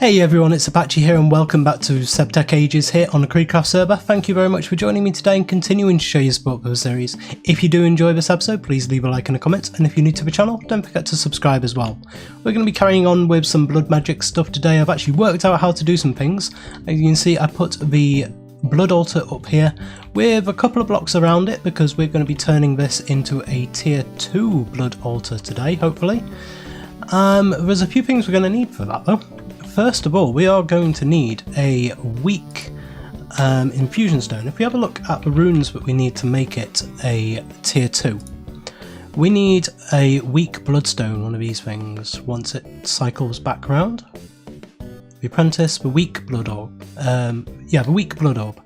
Hey everyone, it's Apache here and welcome back to SevTech Ages here on the CreedCraft server. Thank you very much for joining me today and continuing to show your support for the series. If you do enjoy this episode, please leave a like and a comment, and if you're new to the channel, don't forget to subscribe as well. We're going to be carrying on with some blood magic stuff today. I've actually worked out how to do some things. As you can see, I put the blood altar up here with a couple of blocks around it because we're going to be turning this into a tier 2 blood altar today, hopefully. There's a few things we're going to need for that though. First of all, we are going to need a weak infusion stone. If we have a look at the runes that we need to make it a tier 2, we need a weak bloodstone, one of these things, once it cycles back around. The apprentice, the weak blood orb. The weak blood orb.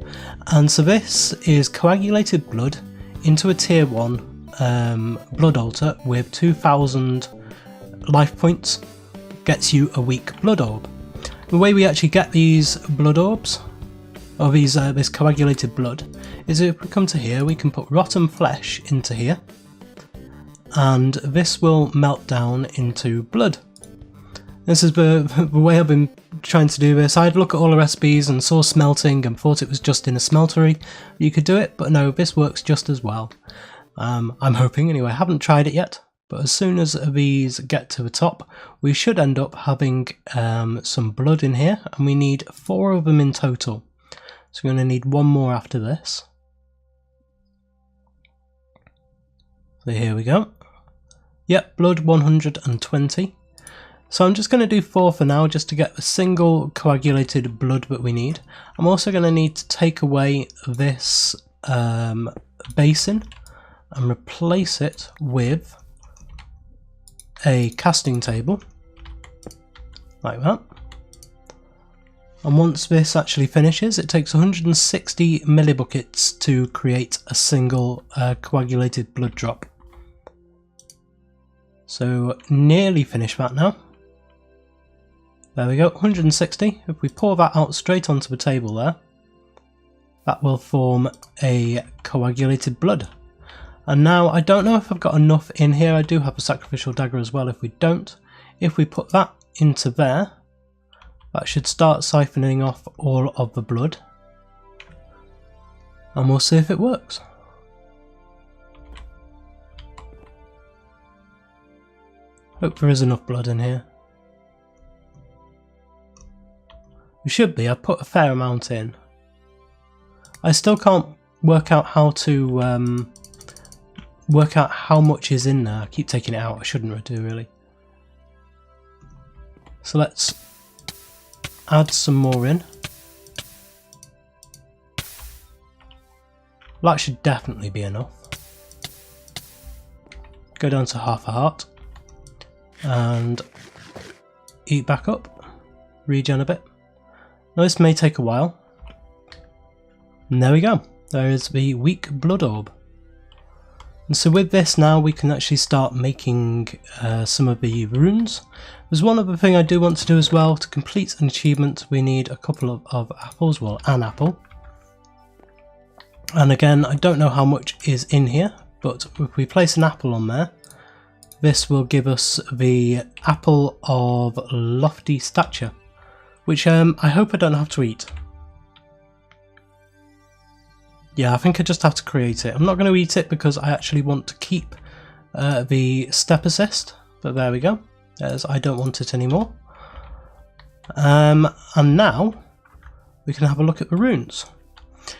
And so this is coagulated blood into a tier 1 blood altar with 2000 life points. Gets you a weak blood orb. The way we actually get these blood orbs, or this coagulated blood, is if we come to here, we can put rotten flesh into here, and this will melt down into blood. This is the way I've been trying to do this. I had a look at all the recipes and saw smelting and thought it was just in a smeltery you could do it, but no, this works just as well. I'm hoping anyway. I haven't tried it yet. But as soon as these get to the top, we should end up having some blood in here, and we need 4 of them in total. So we're going to need one more after this. So here we go. Yep, blood 120. So I'm just going to do 4 for now, just to get the single coagulated blood that we need. I'm also going to need to take away this basin and replace it with a casting table, like that. And once this actually finishes, it takes 160 millibuckets to create a single coagulated blood drop. So nearly finished that now. There we go, 160. If we pour that out straight onto the table there, that will form a coagulated blood. And now I don't know if I've got enough in here. I do have a sacrificial dagger as well. If we don't, if we put that into there, that should start siphoning off all of the blood, and we'll see if it works. Hope there is enough blood in here. There should be. I put a fair amount in. I still can't work out how to work out how much is in there. I keep taking it out. I shouldn't do really. So let's add some more in. That should definitely be enough. Go down to half a heart and eat back up. Regen a bit. Now this may take a while. And there we go. There is the weak blood orb. And so with this now we can actually start making some of the runes. There's one other thing I do want to do as well. To complete an achievement we need a couple of apples, well, an apple. And again, I don't know how much is in here, but if we place an apple on there, this will give us the apple of lofty stature, which I hope I don't have to eat. Yeah, I think I just have to create it. I'm not going to eat it because I actually want to keep the step assist, but there we go. As I don't want it anymore. And now we can have a look at the runes.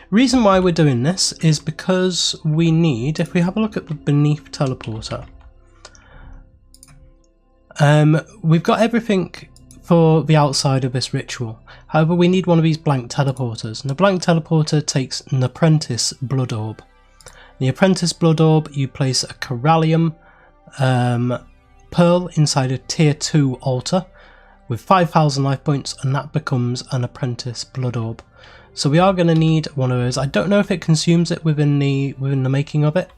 Reason why we're doing this is because we need, if we have a look at the beneath teleporter, we've got everything for the outside of this ritual. However, we need one of these blank teleporters, and the blank teleporter takes an apprentice blood orb. In the apprentice blood orb, you place a corallium pearl inside a tier 2 altar with 5000 life points, and that becomes an apprentice blood orb. So we are going to need one of those. I don't know if it consumes it within the making of it,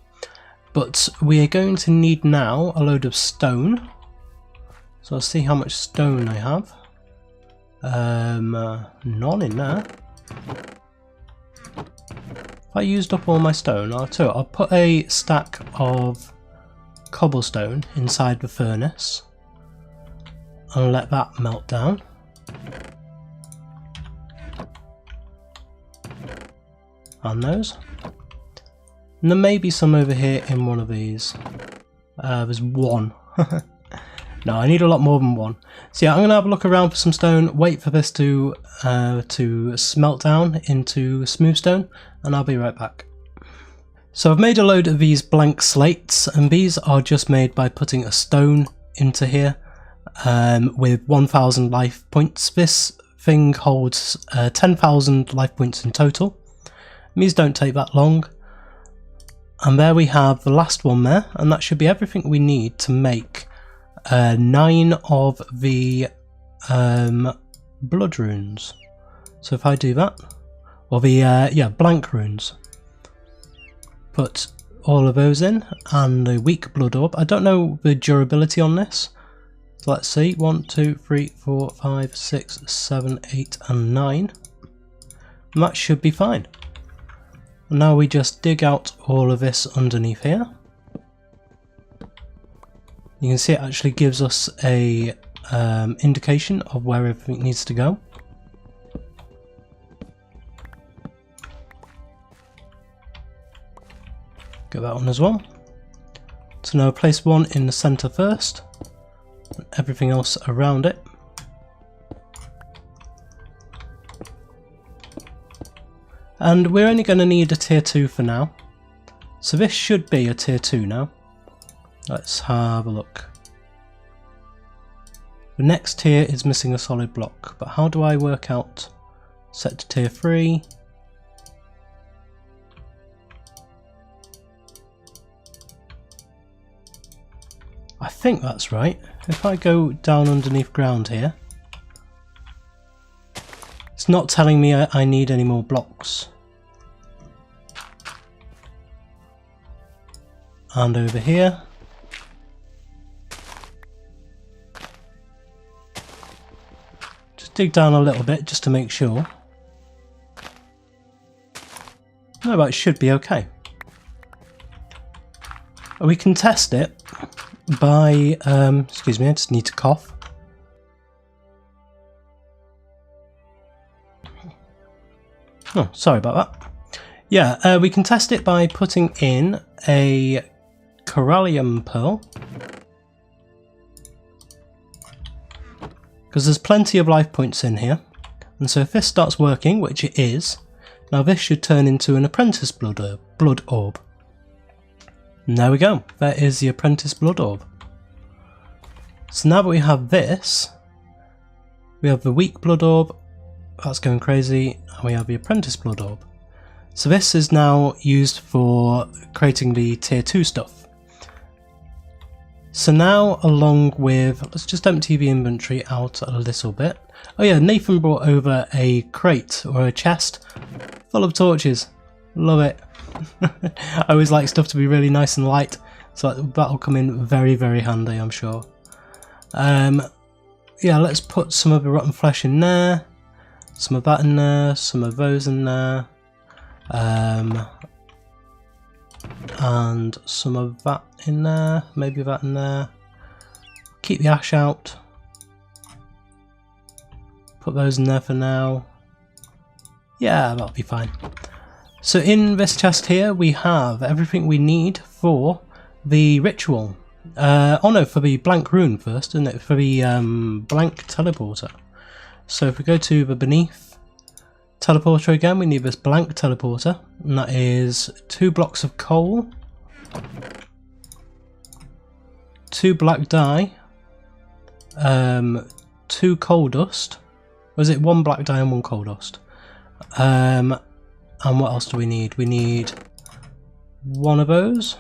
but we are going to need now a load of stone. So I'll see how much stone I have. None in there. If I used up all my stone, I'll put a stack of cobblestone inside the furnace and let that melt down. And those. And there may be some over here in one of these. There's one. No, I need a lot more than one. So yeah, I'm going to have a look around for some stone, wait for this to smelt down into smooth stone, and I'll be right back. So I've made a load of these blank slates, and these are just made by putting a stone into here with 1000 life points. This thing holds 10,000 life points in total. These don't take that long. And there we have the last one there, and that should be everything we need to make 9 of the blood runes. So if I do that, or the blank runes, put all of those in, and the weak blood orb. I don't know the durability on this. So let's see, 1, 2, 3, 4, 5, 6, 7, 8 and 9. And that should be fine. And now we just dig out all of this underneath here. You can see it actually gives us a indication of where everything needs to go. Get that one as well. So now place one in the center first, and everything else around it. And we're only going to need a tier 2 for now. So this should be a tier 2 now. Let's have a look. The next tier is missing a solid block, but how do I work out set to tier 3? I think that's right. If I go down underneath ground here, it's not telling me I need any more blocks. And over here, just dig down a little bit just to make sure. No, but it should be okay. We can test it by, excuse me, I just need to cough. Oh, sorry about that. Yeah, we can test it by putting in a corallium pearl, because there's plenty of life points in here, and so if this starts working, which it is, now this should turn into an apprentice blood orb. And there we go, there is the apprentice blood orb. So now that we have this, we have the weak blood orb, that's going crazy, and we have the apprentice blood orb. So this is now used for creating the tier 2 stuff. So now, along with, let's just empty the inventory out a little bit. Oh yeah, Nathan brought over a crate or a chest full of torches. Love it. I always like stuff to be really nice and light, so that'll come in very, very handy, I'm sure. Yeah, let's put some of the rotten flesh in there, some of that in there, some of those in there, and some of that in there, maybe that in there. Keep the ash out. Put those in there for now. Yeah, that'll be fine. So in this chest here we have everything we need for the ritual. Oh no, for the blank rune first, isn't it? For the blank teleporter. So if we go to the beneath teleporter again, we need this blank teleporter, and that is 2 blocks of coal, 2 black dye, 2 coal dust. Was it 1 black dye and 1 coal dust? And what else do we need? We need 1 of those,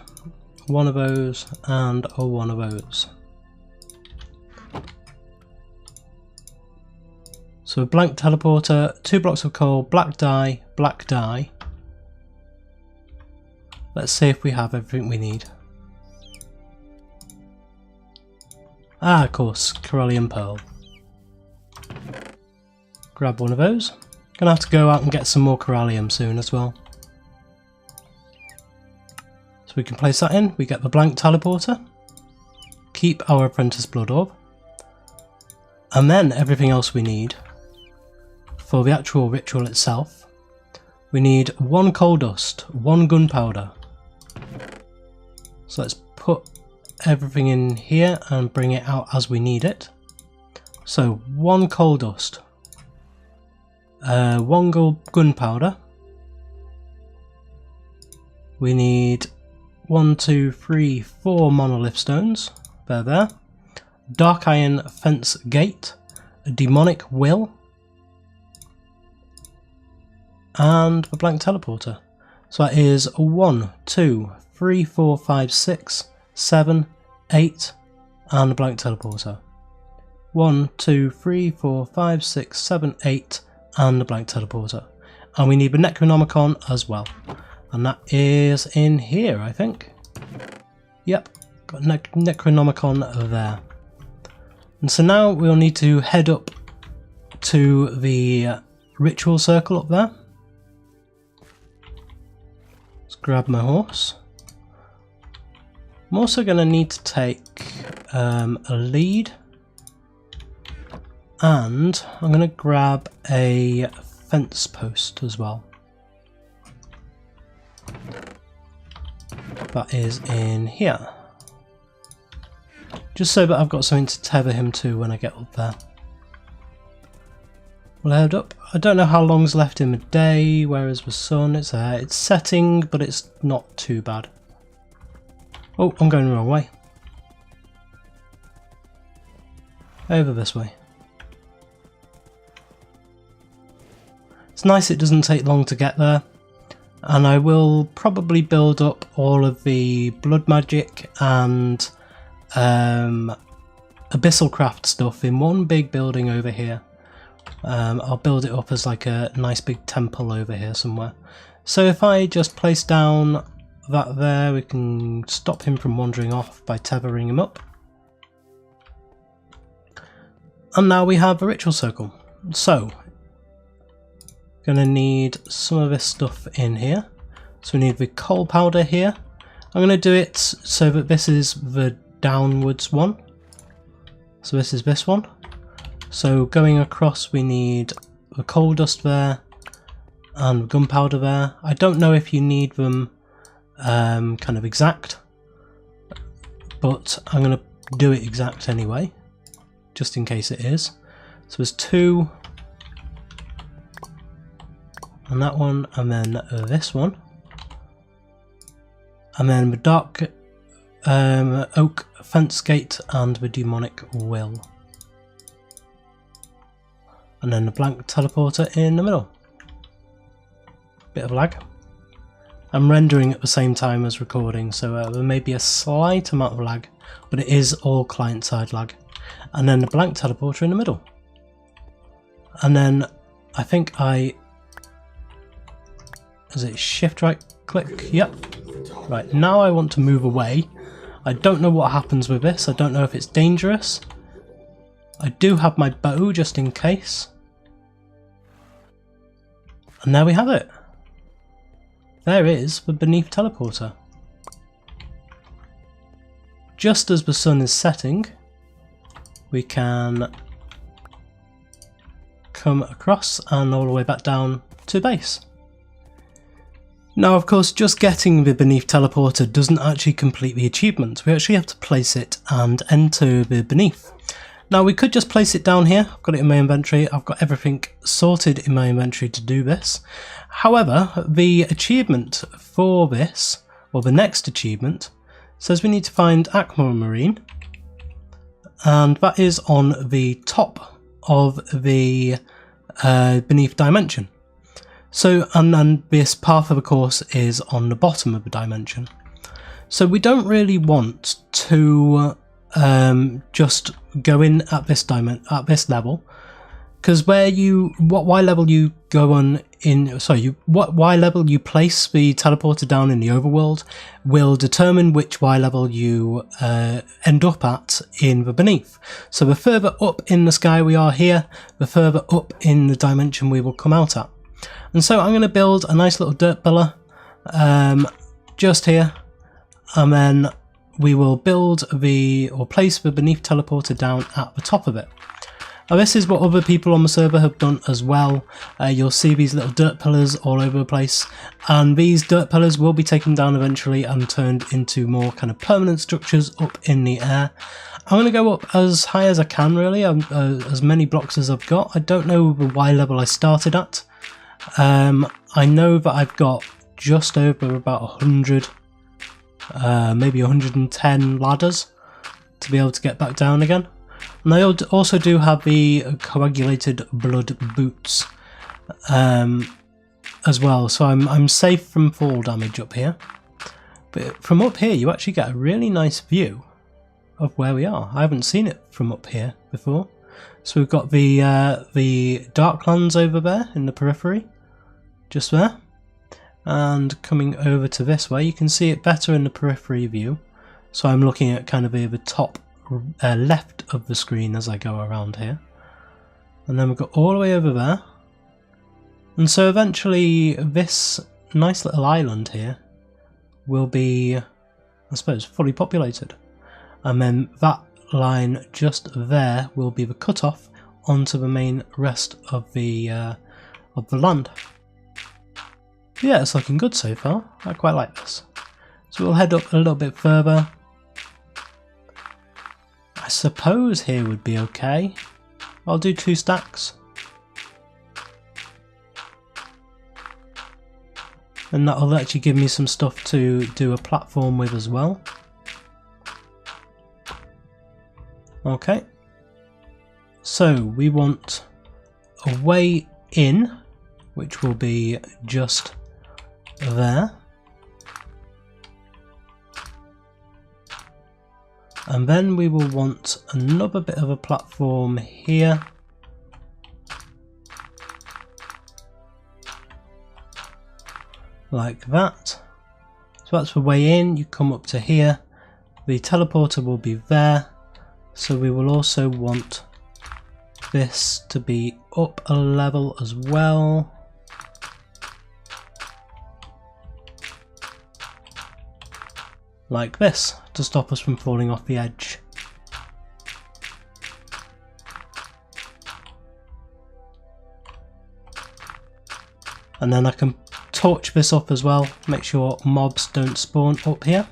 1 of those, and 1 of those. So a blank teleporter, 2 blocks of coal, black dye, black dye. Let's see if we have everything we need. Ah, of course, corallium pearl. Grab 1 of those. Gonna have to go out and get some more corallium soon as well. So we can place that in, we get the blank teleporter, keep our apprentice blood orb, and then everything else we need for the actual ritual itself, we need 1 coal dust, 1 gunpowder. So let's put everything in here and bring it out as we need it. So 1 coal dust, 1 gunpowder. We need 1, 2, 3, 4 monolith stones. They're there. Dark iron fence gate, a demonic will, and a blank teleporter. So that is 1, 2, 3, 4, 5, 6, 7, 8, and a blank teleporter. 1, 2, 3, 4, 5, 6, 7, 8, and a blank teleporter. And we need the Necronomicon as well. And that is in here, I think. Yep, got Necronomicon there. And so now we'll need to head up to the ritual circle up there. Let's grab my horse. I'm also going to need to take a lead. And I'm going to grab a fence post as well. That is in here. Just so that I've got something to tether him to when I get up there. We'll head up. I don't know how long's left in the day. Where is the sun? It's there. It's setting, but it's not too bad. Oh, I'm going the wrong way. Over this way. It's nice it doesn't take long to get there. And I will probably build up all of the blood magic and abyssal craft stuff in one big building over here. I'll build it up as like a nice big temple over here somewhere. So if I just place down that there, we can stop him from wandering off by tethering him up. And now we have a ritual circle. So gonna need some of this stuff in here. So we need the coal powder here. I'm gonna do it so that this is the downwards one. So this is this one. So going across we need the coal dust there and gunpowder there. I don't know if you need them kind of exact, but I'm gonna do it exact anyway, just in case it is. So there's 2. And that one, and then this one, and then the dark oak fence gate and the demonic will, and then the blank teleporter in the middle. Bit of lag. I'm rendering at the same time as recording, so there may be a slight amount of lag, but it is all client side lag. And then the blank teleporter in the middle. And then I think is it shift right click? Yep. Right, now I want to move away. I don't know what happens with this. I don't know if it's dangerous. I do have my bow just in case. And there we have it. There is the beneath teleporter. Just as the sun is setting, we can come across and all the way back down to base. Now of course just getting the beneath teleporter doesn't actually complete the achievement. We actually have to place it and enter the beneath. Now we could just place it down here. I've got it in my inventory. I've got everything sorted in my inventory to do this. However, the achievement for this, or the next achievement, says we need to find Aquamarine, and that is on the top of the beneath dimension. So, and this path of the course is on the bottom of the dimension. So we don't really want to just go in at this level, because what Y level you go on in, what Y level you place the teleporter down in the overworld will determine which Y level you end up at in the beneath. So the further up in the sky we are here, the further up in the dimension we will come out at. And so I'm going to build a nice little dirt pillar just here, and then we will build or place the beneath teleporter down at the top of it. This is what other people on the server have done as well. You'll see these little dirt pillars all over the place, and these dirt pillars will be taken down eventually and turned into more kind of permanent structures up in the air. I'm going to go up as high as I can, really, as many blocks as I've got. I don't know the Y level I started at. I know that I've got just over about 100, maybe 110 ladders to be able to get back down again. And I also do have the coagulated blood boots as well, so I'm safe from fall damage up here. But from up here you actually get a really nice view of where we are. I haven't seen it from up here before. So we've got the Darklands over there in the periphery, just there. And coming over to this way, you can see it better in the periphery view. So I'm looking at kind of the top left of the screen as I go around here. And then we've got all the way over there. And so eventually this nice little island here will be, I suppose, fully populated. And then that line just there will be the cutoff onto the main rest of the land. Yeah, it's looking good so far. I quite like this. So we'll head up a little bit further. I suppose here would be okay. I'll do 2 stacks. And that'll actually give me some stuff to do a platform with as well. Okay. So we want a way in, which will be just there. And then we will want another bit of a platform here. Like that. So that's the way in. You come up to here. The teleporter will be there. So we will also want this to be up a level as well. Like this, to stop us from falling off the edge. And then I can torch this up as well, make sure mobs don't spawn up here.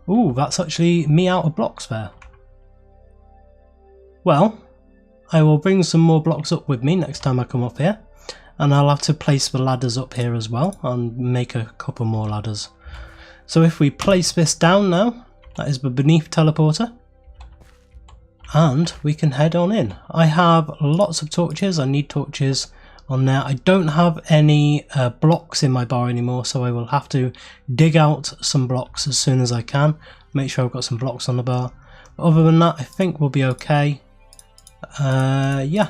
Ooh, that's actually me out of blocks there. Well, I will bring some more blocks up with me next time I come up here. And I'll have to place the ladders up here as well and make a couple more ladders. So if we place this down now, that is the beneath teleporter. And we can head on in. I have lots of torches, I need torches on there. I don't have any blocks in my bar anymore, so I will have to dig out some blocks as soon as I can. Make sure I've got some blocks on the bar. But other than that, I think we'll be okay. Yeah.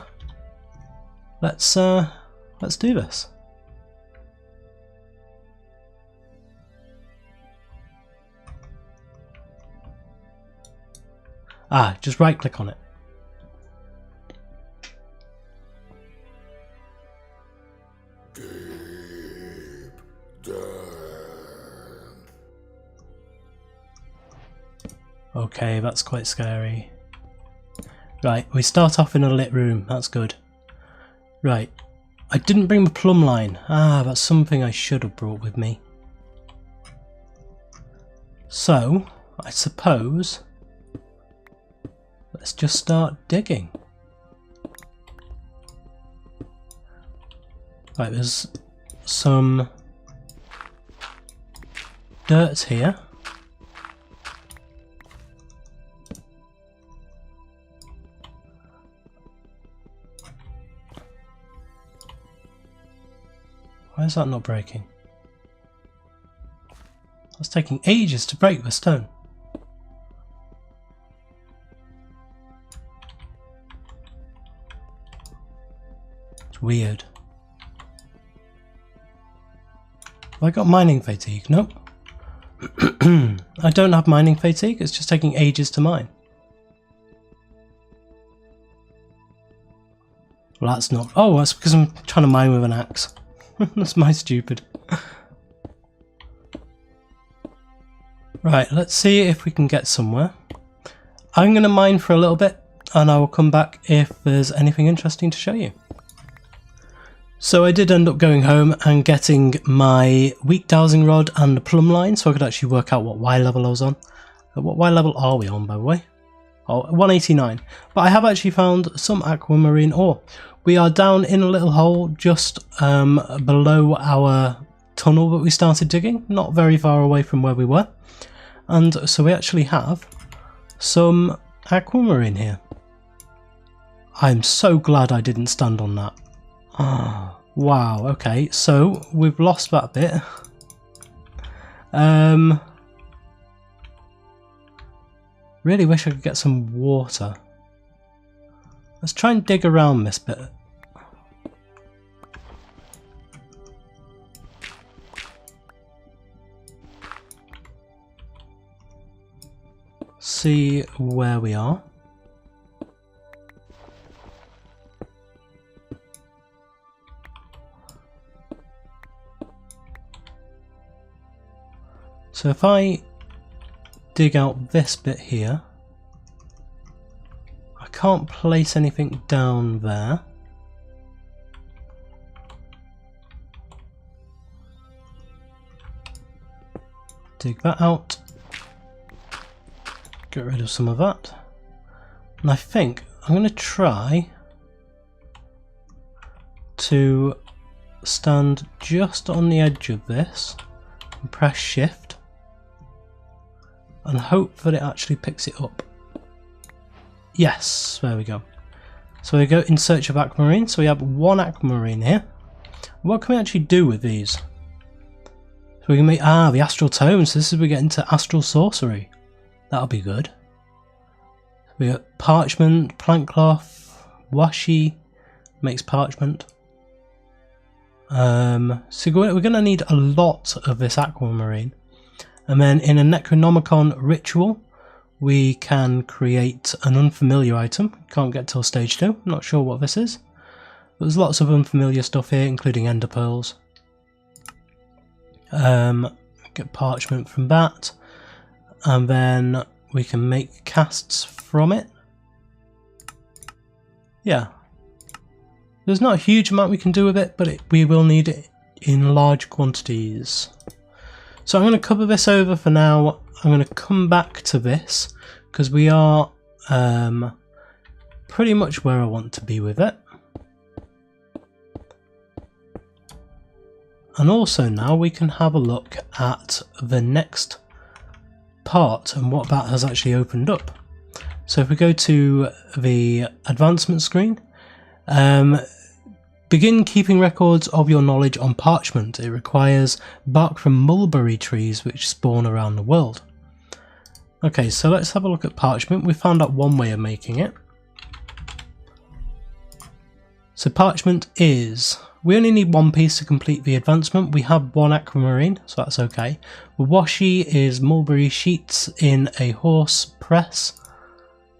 Let's do this. Just right click on it. Okay, that's quite scary. Right, we start off in a lit room, that's good. Right, I didn't bring the plumb line. That's something I should have brought with me. So, I suppose, let's just start digging. Right, there's some dirt here. Why is that not breaking? It's taking ages to break the stone. It's weird. Have I got mining fatigue? Nope. I don't have mining fatigue, it's just taking ages to mine. Well, that's not... Oh, that's because I'm trying to mine with an axe. That's my stupid. Right, let's see if we can get somewhere. I'm going to mine for a little bit and I will come back if there's anything interesting to show you. So I did end up going home and getting my weak dowsing rod and the plumb line so I could actually work out what Y level I was on. What Y level are we on, by the way? Oh, 189. But I have actually found some aquamarine ore. We are down in a little hole just below our tunnel that we started digging, not very far away from where we were. And so we actually have some aquamarine here. I'm so glad I didn't stand on that. Oh, wow, okay, so we've lost that bit. Really wish I could get some water. Let's try and dig around this bit. See where we are. So if I dig out this bit here, I can't place anything down there. Dig that out. Get rid of some of that. And I think I'm going to try to stand just on the edge of this and press shift and hope that it actually picks it up. Yes, there we go. So we go in search of aquamarine. So we have one aquamarine here. What can we actually do with these? So we can make the astral tomes. So this is where we get into astral sorcery. That'll be good. We got parchment, plant cloth, washi makes parchment. So we're going to need a lot of this aquamarine. And then in a Necronomicon ritual, we can create an unfamiliar item. Can't get till stage 2. I'm not sure what this is. But there's lots of unfamiliar stuff here, including ender pearls. Get parchment from that. And then we can make casts from it. Yeah. There's not a huge amount we can do with it, but we will need it in large quantities. So I'm going to cover this over for now. I'm going to come back to this because we are pretty much where I want to be with it. And also now we can have a look at the next part and what that has actually opened up. So if we go to the advancement screen, begin keeping records of your knowledge on parchment. It requires bark from mulberry trees which spawn around the world. Okay, so let's have a look at parchment. We found out one way of making it. So parchment is, we only need one piece to complete the advancement. We have one aquamarine, so that's okay. Washi is mulberry sheets in a horse press.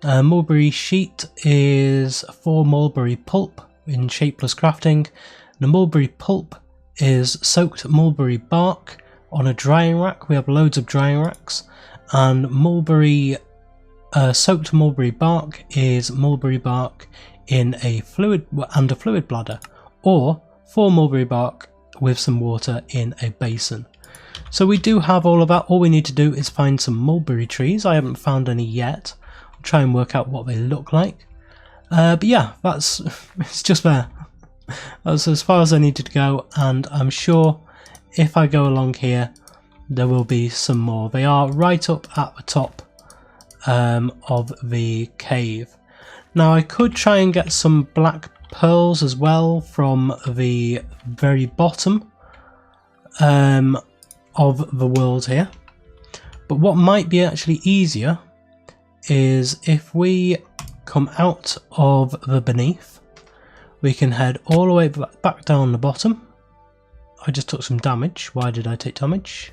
Mulberry sheet is 4 mulberry pulp in shapeless crafting. The mulberry pulp is soaked mulberry bark on a drying rack. We have loads of drying racks. And mulberry soaked mulberry bark is mulberry bark in a fluid bladder, or 4 mulberry bark with some water in a basin. So we do have all of that. All we need to do is find some mulberry trees. I haven't found any yet. I'll try and work out what they look like. But yeah, it's just there. That's as far as I needed to go, and I'm sure if I go along here there will be some more. They are right up at the top of the cave. Now I could try and get some black pearls as well from the very bottom of the world here, but what might be actually easier is if we come out of the beneath, we can head all the way back down the bottom. I just took some damage. Why did I take damage?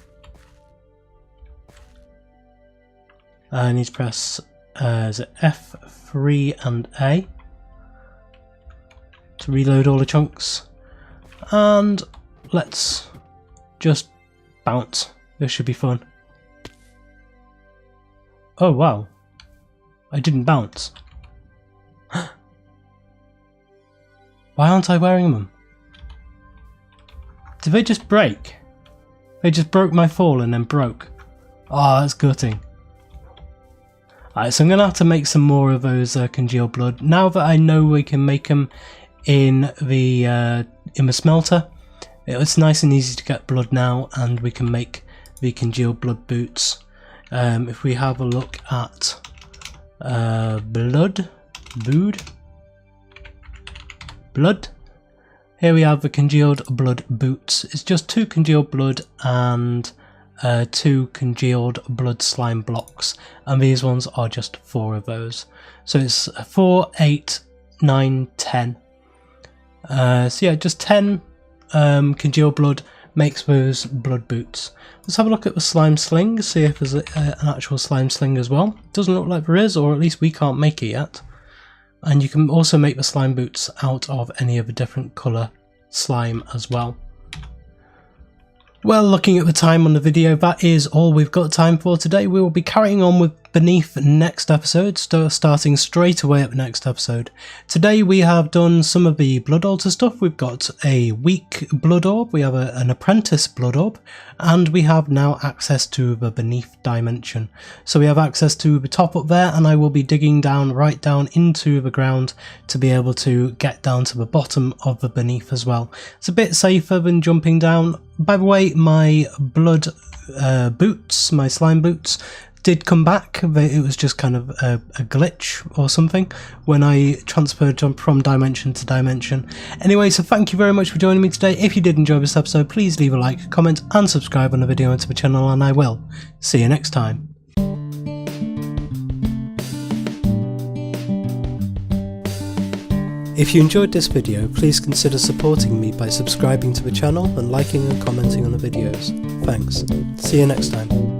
I need to press is it F3 and A to reload all the chunks, and let's just bounce. This should be fun. Oh wow, I didn't bounce. Why aren't I wearing them? Did they just break? They just broke my fall and then broke. Oh, that's gutting. Alright, so I'm going to have to make some more of those congealed blood. Now that I know we can make them in the smelter, it's nice and easy to get blood now, and we can make the congealed blood boots. If we have a look at blood, here we have the congealed blood boots. It's just 2 congealed blood and 2 congealed blood slime blocks, and these ones are just 4 of those. So it's 4, 8, 9, 10. So yeah, just 10 congealed blood makes those blood boots. Let's have a look at the slime sling, see if there's an actual slime sling as well. Doesn't look like there is, or at least we can't make it yet. And you can also make the slime boots out of any of the different colour slime as well. Well, looking at the time on the video, that is all we've got time for today. We will be carrying on with Beneath next episode, starting straight away at the next episode. Today we have done some of the Blood Altar stuff. We've got a weak Blood Orb, we have an Apprentice Blood Orb, and we have now access to the Beneath dimension. So we have access to the top up there, and I will be digging down, right down into the ground to be able to get down to the bottom of the Beneath as well. It's a bit safer than jumping down. By the way, my blood boots, my slime boots, did come back. It was just kind of a glitch or something when I transferred from dimension to dimension. Anyway, so thank you very much for joining me today. If you did enjoy this episode, please leave a like, comment and subscribe on the video and to the channel, and I will see you next time. If you enjoyed this video, please consider supporting me by subscribing to the channel and liking and commenting on the videos. Thanks. See you next time.